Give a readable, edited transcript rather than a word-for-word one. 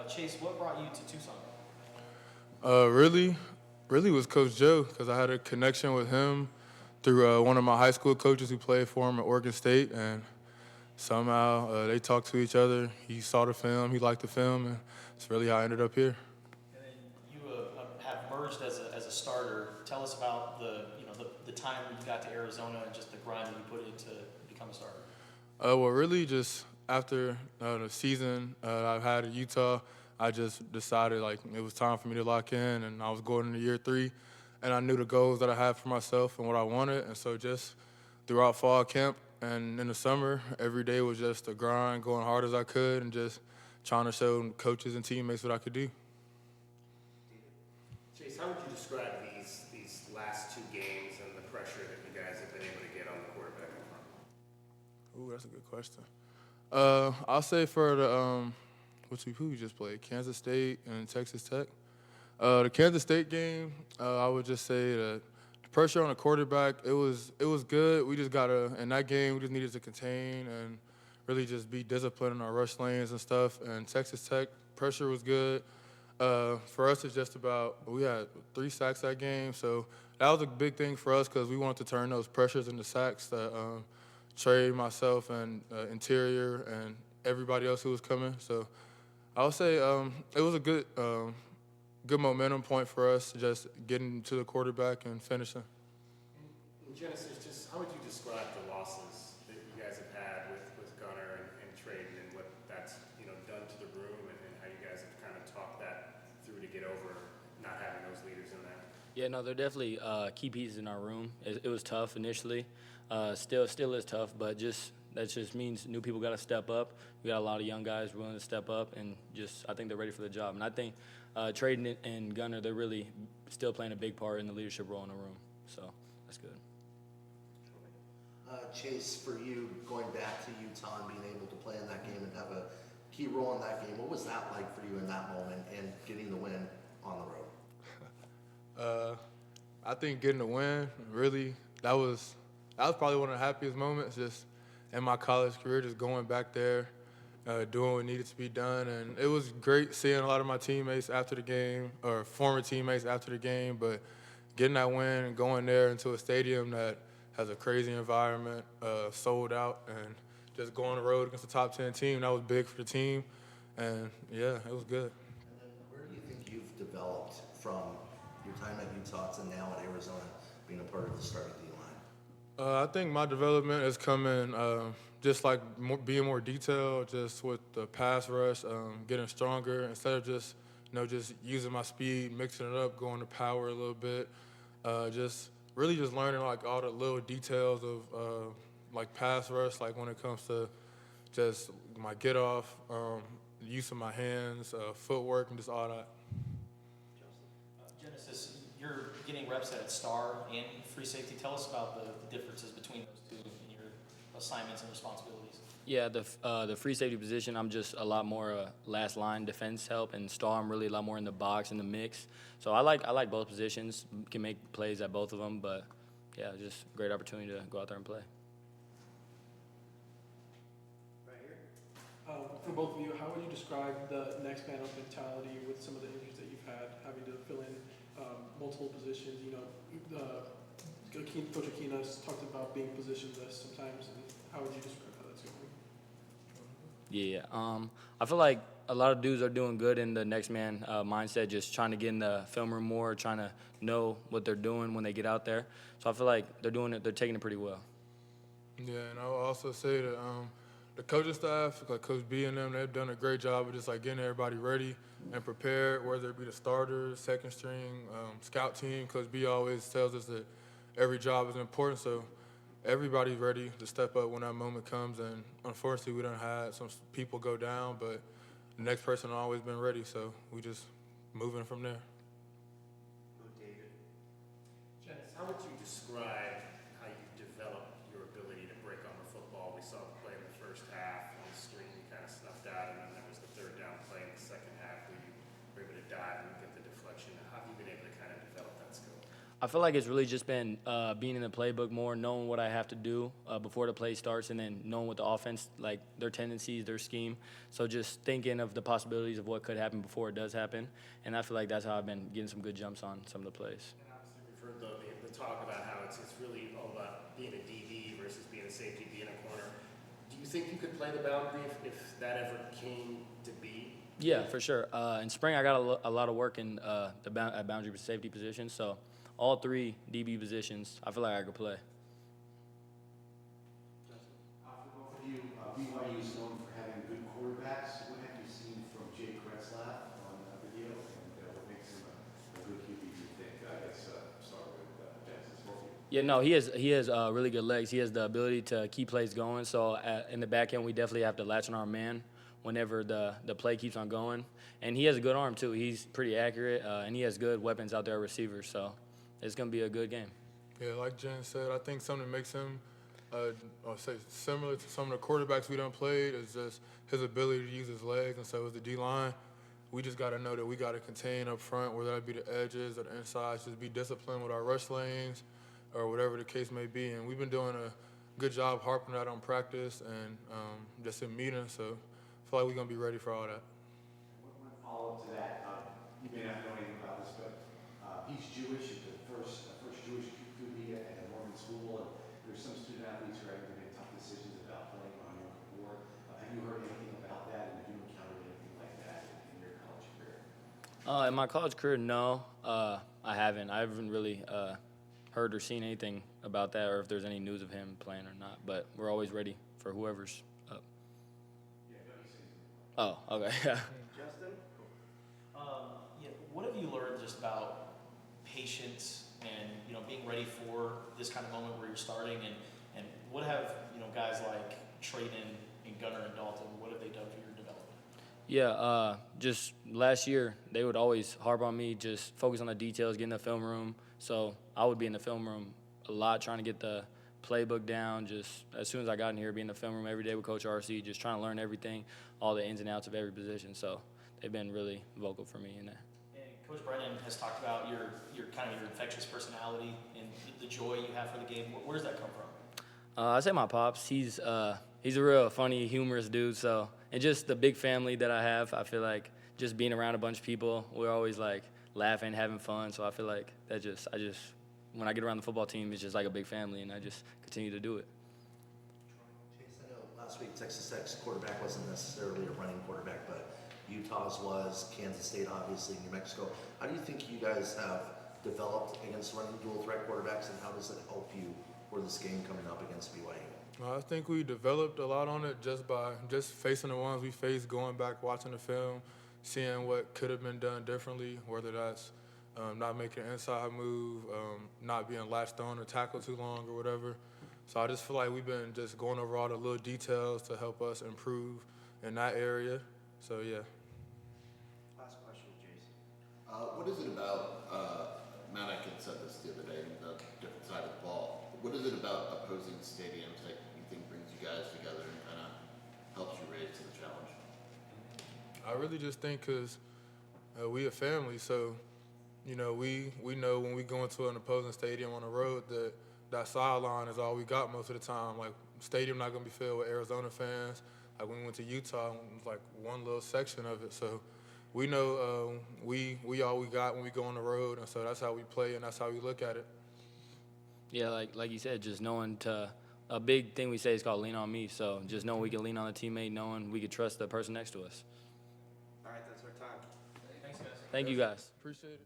Chase, what brought you to Tucson? Really, really was Coach Joe because I had a connection with him through one of my high school coaches who played for him at Oregon State, and somehow they talked to each other. He saw the film, he liked the film, and it's really how I ended up here. And then you have merged as a starter. Tell us about the time you got to Arizona and just the grind that you put in to become a starter. Well, really, just after the season I've had at Utah, I just decided like it was time for me to lock in, and I was going into year 3, and I knew the goals that I had for myself and what I wanted, and so just throughout fall camp and in the summer, every day was just a grind, going hard as I could, and just trying to show coaches and teammates what I could do. Chase, how would you describe these last 2 games and the pressure that you guys have been able to get on the quarterback in front? Ooh, that's a good question. I'll say for the who we just played, Kansas State and Texas Tech. The Kansas State game, I would just say that the pressure on the quarterback, it was good. We just gotta in that game we just needed to contain and really just be disciplined in our rush lanes and stuff. And Texas Tech pressure was good. For us, it's just about we had 3 sacks that game, so that was a big thing for us because we wanted to turn those pressures into sacks that Trey, myself, and Interior, and everybody else who was coming. So I would say it was a good momentum point for us, just getting to the quarterback and finishing. In Genesis, just how would you describe the losses that you guys have had with Gunner and Traden and what that's done to the room and how you guys have kind of talked that through to get over not having those leaders in there? Yeah, no, they're definitely key pieces in our room. It was tough initially, still is tough, but that just means new people got to step up. We got a lot of young guys willing to step up, and I think they're ready for the job. And I think Traden and Gunner, they're really still playing a big part in the leadership role in the room. So that's good. Chase, for you, going back to Utah and being able to play in that game and have a key role in that game, what was that like for you in that moment and getting the win on the road? I think getting the win, really, that was probably one of the happiest moments just in my college career, just going back there, doing what needed to be done. And it was great seeing a lot of my teammates after the game, or former teammates after the game, but getting that win and going there into a stadium that has a crazy environment, sold out, and just going on the road against the top 10 team, that was big for the team. And, yeah, it was good. And then where do you think you've developed from your time at Utah to now at Arizona, being a part of the starting D-line? I think my development is coming just like being more detailed, just with the pass rush, getting stronger instead of just using my speed, mixing it up, going to power a little bit, just really just learning like all the little details of like pass rush, like when it comes to just my get off, use of my hands, footwork, and just all that. Genesis, you're getting reps at star and free safety. Tell us about the differences between those two in your assignments and responsibilities. Yeah, the free safety position, I'm just a lot more last line defense help, and star I'm really a lot more in the box, in the mix. So I like both positions, can make plays at both of them, but yeah, just a great opportunity to go out there and play. Right here. For both of you, how would you describe the next man up mentality with some of the injuries that you've had, having to fill in multiple positions? Coach Aquina's talked about being positionless sometimes, and how would you describe how that's going? Yeah, I feel like a lot of dudes are doing good in the next man mindset, just trying to get in the film room more, trying to know what they're doing when they get out there. So I feel like they're taking it pretty well. Yeah, and I will also say that the coaching staff, like Coach B and them, they've done a great job of just like getting everybody ready and prepared, whether it be the starters, second string, scout team. Coach B always tells us that every job is important, so everybody's ready to step up when that moment comes. And unfortunately, we done had some people go down, but the next person always been ready, so we just moving from there. David. Janice, how would you describe how you developed your ability to break on the football? We saw the play in the first half on the screen, you kind of snuffed out, and then there was the third down play in the second half where you were able to dive and get the deflection. How have you been able to kind of develop that skill? I feel like it's really just been being in the playbook more, knowing what I have to do before the play starts, and then knowing what the offense, like their tendencies, their scheme. So just thinking of the possibilities of what could happen before it does happen. And I feel like that's how I've been getting some good jumps on some of the plays. And obviously we've heard the talk about how it's really all about being a DB versus being a safety, being a corner. Do you think you could play the boundary if that ever came to be? Yeah, for sure. In spring, I got a lot of work in at boundary safety position. So all 3 DB positions, I feel like I could play. For both of you, BYU is known for having good quarterbacks. What have you seen from Jake Retzlaff on video, and what makes him a good QB? Do you think? I guess start with Genesis. Both of you. Yeah, no, he has really good legs. He has the ability to keep plays going. So in the back end, we definitely have to latch on our man whenever the play keeps on going. And he has a good arm too. He's pretty accurate, and he has good weapons out there at receivers. So it's gonna be a good game. Yeah, like Jen said, I think something that makes him, I'll say similar to some of the quarterbacks we done played is just his ability to use his legs, and so as the D-line, we just got to know that we got to contain up front, whether that be the edges or the insides, just be disciplined with our rush lanes or whatever the case may be. And we've been doing a good job harping that on practice and just in meetings, so I feel like we're going to be ready for all that. One follow-up to that. You may not know anything about this, but he's Jewish. He's the first Jewish QB at a Mormon school, and there's some student athletes who are having to make tough decisions about playing on Yom Kippur. Have you heard anything about that, and have you encountered anything like that in your college career? In my college career, no, I haven't. I haven't really heard or seen anything about that, or if there's any news of him playing or not. But we're always ready for whoever's up. Oh, okay. Justin? Yeah, what have you learned just about patience and, being ready for this kind of moment where you're starting, and what have, guys like Trayden and Gunnar and Dalton, what have they done for your development? Yeah, just last year, they would always harp on me, just focus on the details, get in the film room. So I would be in the film room a lot, trying to get the playbook down. Just as soon as I got in here, be in the film room every day with Coach RC, just trying to learn everything, all the ins and outs of every position. So they've been really vocal for me in that. And Coach Brennan has talked about your kind of your infectious personality and the joy you have for the game. Where does that come from? I say my pops. He's a real funny, humorous dude. So, and just the big family that I have, I feel like just being around a bunch of people, we're always like laughing, having fun. So I feel like I just when I get around the football team, it's just like a big family, and I just continue to do it. Chase, I know last week Texas Tech's quarterback wasn't necessarily a running quarterback, but Utah's was, Kansas State obviously, New Mexico. How do you think you guys have developed against running dual threat quarterbacks, and how does it help you for this game coming up against BYU? I think we developed a lot on it just by facing the ones we faced, going back, watching the film, seeing what could have been done differently, whether that's not making an inside move, not being latched on or tackled too long or whatever. So I just feel like we've been just going over all the little details to help us improve in that area. So, yeah. Last question, Jason. What is it about, Matt Atkins said this the other day, the different side of the ball. What is it about opposing stadiums that you think brings you guys together and kind of helps you raise to the challenge? I really just think because we a family, so, we know when we go into an opposing stadium on the road that sideline is all we got most of the time. Like, stadium not going to be filled with Arizona fans. Like, when we went to Utah, it was like one little section of it. So we know we all we got when we go on the road, and so that's how we play and that's how we look at it. Yeah, like you said, just knowing a big thing we say is called lean on me. So just knowing we can lean on the teammate, knowing we can trust the person next to us. All right, that's our time. Thanks, guys. Thank you guys. Appreciate it.